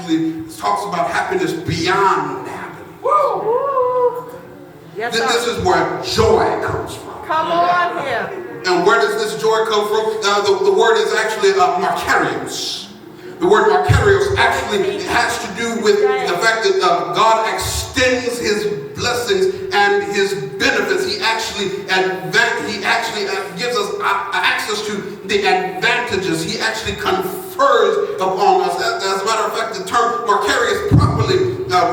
actually talks about happiness beyond happiness. Woo! Yes, This is where joy comes from. Come on here. And where does this joy come from? The word is actually Makarios. The word Makarios actually has to do with the fact that God extends his blessings and his benefits. He actually gives us access to the advantages. He actually confers upon us. As a matter of fact, the term Makarios properly,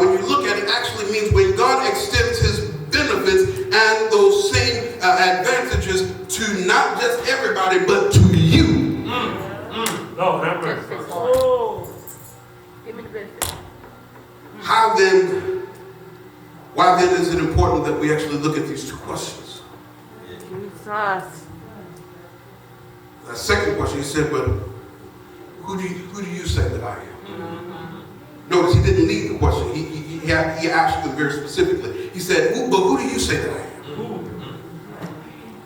when you look at it, actually means when God extends his benefits and those same advantages to not just everybody, but to you. No, have mercy. Oh. Give me the benefit. Why then is it important that we actually look at these two questions? Jesus. The second question, he said, but who do you say that I am? Notice he didn't lead the question. He asked them very specifically. He said, but who do you say that I am?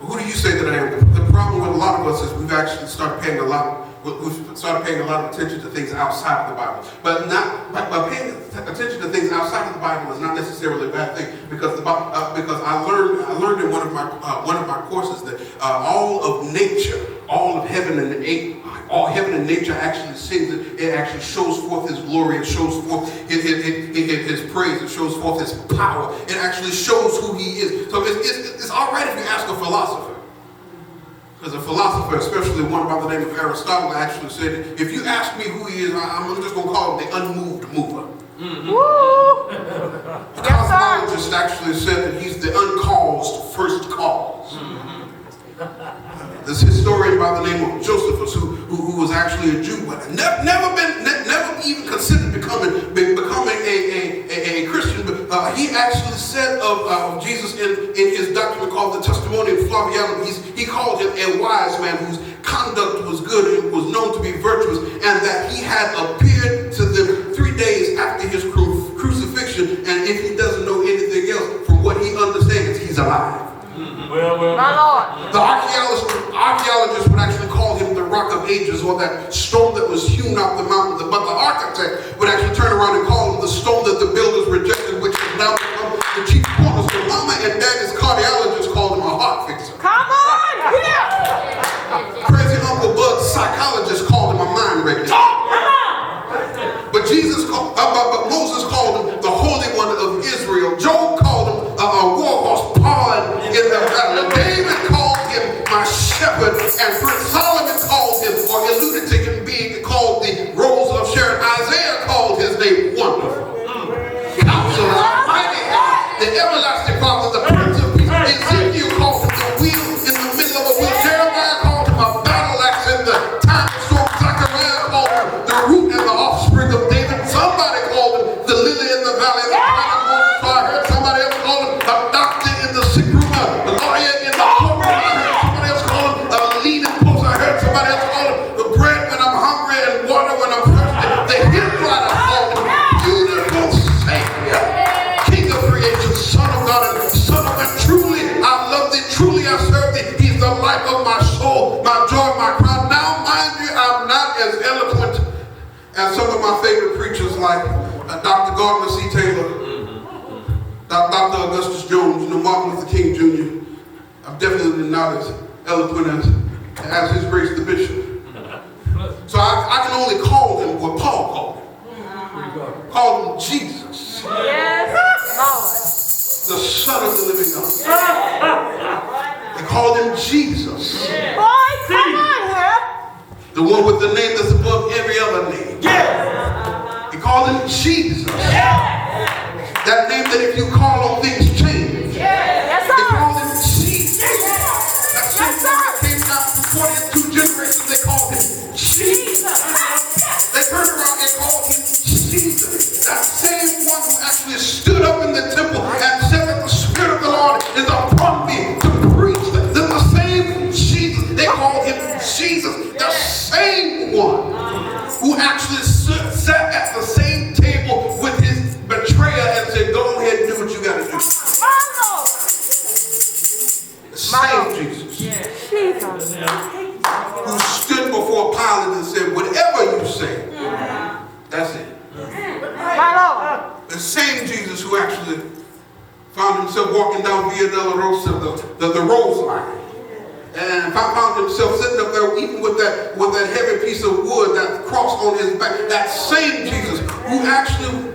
Who do you say that I am? The problem with a lot of us is we've actually started paying a lot of attention to things outside of the Bible. But paying attention to things outside of the Bible is not necessarily a bad thing, because I learned in one of my courses that all of nature, all heaven and nature actually sings it. It actually shows forth his glory. It shows forth his praise. It shows forth his power. It actually shows who he is. So it's all right if you ask a philosopher. Because a philosopher, especially one by the name of Aristotle, actually said, if you ask me who he is, I'm just going to call him the unmoved mover. Woo! A cosmologist actually said that he's the uncaused first cause. This historian by the name of Josephus, who was actually a Jew, but never even considered becoming a Christian. But he actually said of Jesus in his document called the Testimony of Flavianum, he called him a wise man whose conduct was good and was known to be virtuous, and that he had appeared to them 3 days after his crucifixion. And if he doesn't know anything else, from what he understands, he's alive. Well. My Lord. The archaeologists would actually call him the Rock of Ages, or that stone that was hewn out the mountain. But the architect would actually turn around and call him the stone that the builders rejected, which has now become the chief cornerstone. Mama and Daddy's cardiologist called him a heart fixer. Come on here. Crazy Uncle Bud's psychologist called him a mind regulator. But Moses called him the Holy One of Israel. Job called him a war horse pawing in the valley. David called him my shepherd, and Prince Solomon called him, or alluded to him being called the Rose of Sharon. Isaiah called his name Wonderful, Counselor, Mighty God, the Everlasting Father, the Prince of Peace. Ezekiel called him the wheel in the middle of a wheel. Jeremiah called him a battle axe in the time of storm. Zechariah called him the root and the offspring of David. Somebody called him the lily in the valley. I heard somebody else call him a doctor in the sick room, a lawyer in the courtroom. I heard somebody else call him a leading post. I heard somebody else call him the bread when I'm hungry and water when I'm thirsty. The hymn writer called him beautiful Savior, King of creation, Son of God, and Son of God. Truly I love thee, truly I serve thee. He's the life of my soul, my joy, my crown. Now mind you, I'm not as eloquent as some of my favorite preachers like Dr. Gardner C. Taylor, Dr. Augustus Jones, Martin Luther King Jr. I'm definitely not as eloquent as His Grace the Bishop. So I can only call him what Paul called him. Called him Jesus. Yes, Lord. The Son of the living God. They called him Jesus. Boy, come on here. The one with the name that's above every other name. Yes. They called him Jesus. That name that if you call on things change. Yes, They sir. called him Jesus. That same one that came down from 42 generations, they called him Jesus. They turned around and called him Jesus. That same one who actually stood up in the temple and said that the Spirit of the Lord is upon me to preach. Then the same Jesus, they called him Jesus. The same one who actually sat at the same table with his betrayer and said, go ahead and do what you got to do. The same Jesus Jesus. who stood before Pilate and said, whatever you say, that's it. Jesus who actually found himself walking down Via Dolorosa, the rose line. And found himself sitting up there even with that heavy piece of wood, that cross on his back. That same Jesus who actually